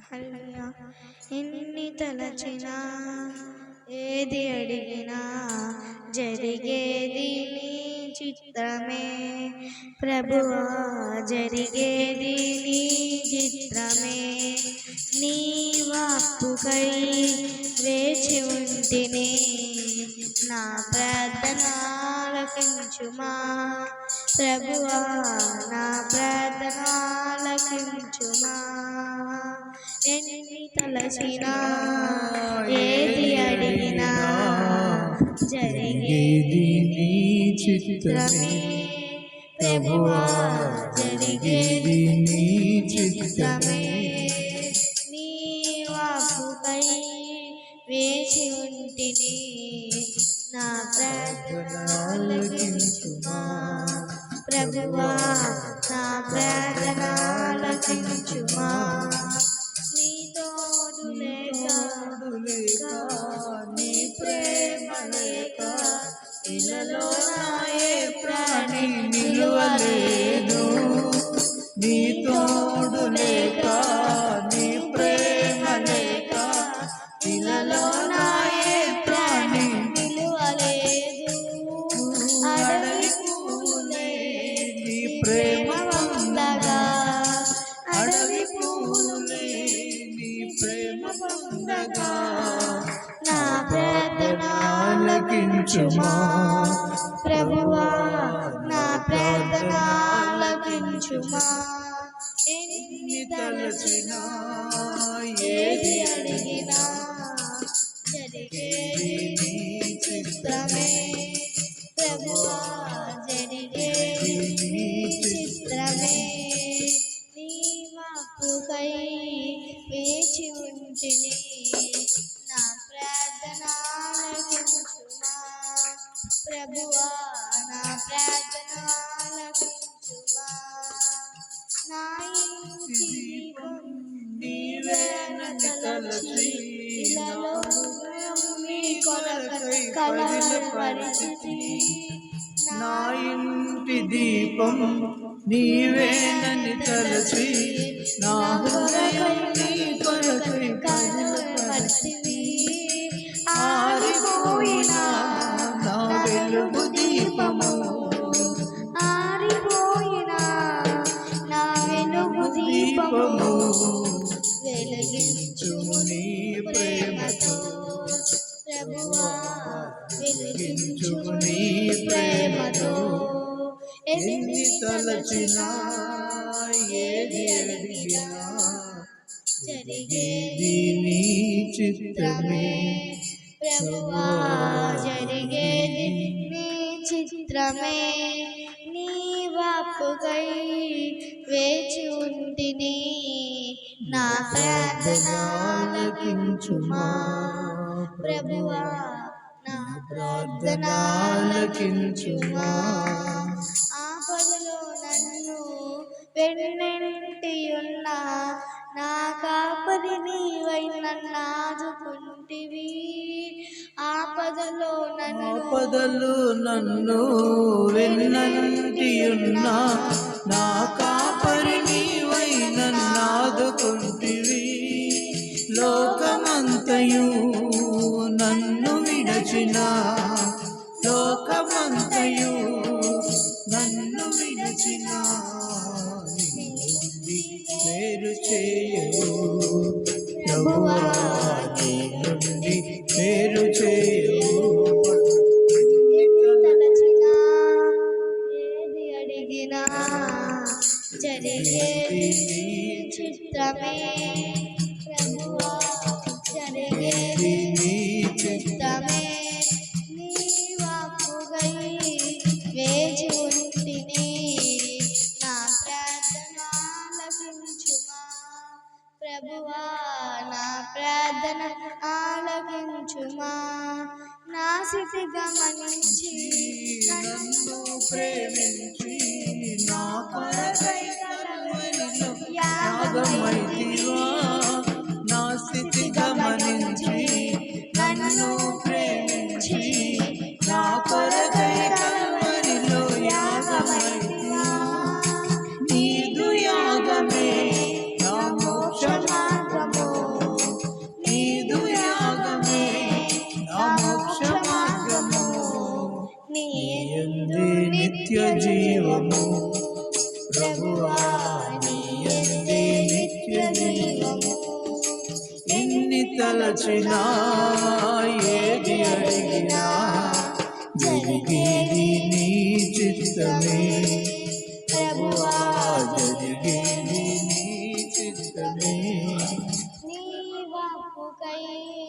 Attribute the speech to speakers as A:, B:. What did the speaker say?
A: హల్లెలూయా. ఎన్ని తలచినా ఏది అడిగినా జరిగేది నీ చిత్రమే ప్రభువా, జరిగేది నీ చిత్రమే. నీ వాక్కుకై వేచి ఉంటిని, నా ప్రార్థన ఆలకించుమా ప్రభువా, నా ప్రార్థన ఆలకించుమా. ఎన్ని తలచినా ఏది అడిగినా జరిగేది నీ చిత్రమే ప్రభువా, జరిగేది నీ చిత్రమే. నీ వాక్కుకై వేచి ఉంటిని, నా ప్రార్థన ఆలకించుమా ప్రభువా, నా ప్రార్థన ఆలకించుమా. నీ తోడు లేక నీ ప్రేమ లేక ఇలలో నాయే ప్రాణి నిలువలేదు. నీ తోడు లేక నీ ప్రేమ లేక ఇలలో నాయే ప్రాణి నిలువలేదు. అడవి పూలే నీ ప్రేమ పొందగా, అడవి పూలే నీ ప్రేమ పొందగా, నా ప్రార్థన ఆలకించుమా ప్రభువా, నా ప్రార్థన ఆలకించుమా. ఎన్ని తలచినా ఏది అడిగినా జరిగేది నీ చిత్రమే ప్రభువా, జరిగేది నీ చిత్రమే. నీ వాక్కుకై వేచి ఉంటిని, నా ప్రార్థన ఆలకించుమా ప్రభువా, నా ప్రార్థన ఆలకించుమా. నా ఇంటి దీపం నీవేనని తలచి ఇలలో నీ కొరకై కలవరపరిచితి.
B: నా ఇంటి దీపం నీవేనని తలచి నా హృదయం నీ కొరకై
A: కలవరపరిచితి. ఆరిపోయిన
B: నా వెలుగు దీపము,
A: ఆరిపోయిన నా వెలుగు దీపము
B: వెలిగించుము నీ ప్రేమతో
A: ప్రభువా,
B: వెలిగించుము నీ ప్రేమతో. ఎన్ని తలచినా ఏది అడిగినా జరిగేది నీ చిత్రమే
A: ప్రభువా, జరిగేది నీ చిత్రమే. నీ వాక్కుకై వేచి ఉంటిని, నా ప్రార్థన ఆలకించుమా ప్రభువా, నా ప్రార్థన ఆలకించుమా. ఆపదలో నన్ను వెన్నంటియున్న నా కాపరి నీవై నన్ను ఆదుకుంటివి. ఆపదలో
B: నన్ను వెన్నంటియున్న నా కాపరి నీవై నన్ను ఆదుకుంటివి. లోకమంతయు నన్ను విడచిన, లోకమంతయు నన్ను విడచిన వేరు చేయు ప్రభువా, నీ నుండి వేరు చేయు.
A: తలచినా ఏది అడిగినా జరిగేది నీ చిత్రమే ప్రభువా, జరిగేది నీ చిత్రమే. నీ వాక్కుకై వేచి ఉంటిని, నా ప్రార్థన ఆలకించుమా ప్రభువా, నా ప్రార్థన ఆలకించుమా. నా స్థితి గమనించి
B: నన్ను ప్రేమించి నా కొరకై కలువరిలో యాగమైతివా. నా స్థితి గమనించి నన్ను ప్రేమించి నా కొరకై కలువరిలో యాగమైతివా. నీదు యాగమే నా మోక్ష మార్గము,
A: నీ
B: యందే నిత్య జీవము ప్రభువా నీ యందే నిత్య జీవము ఎన్ని తలచినా ఏది అడిగినా జరిగేది నీ చిత్తమే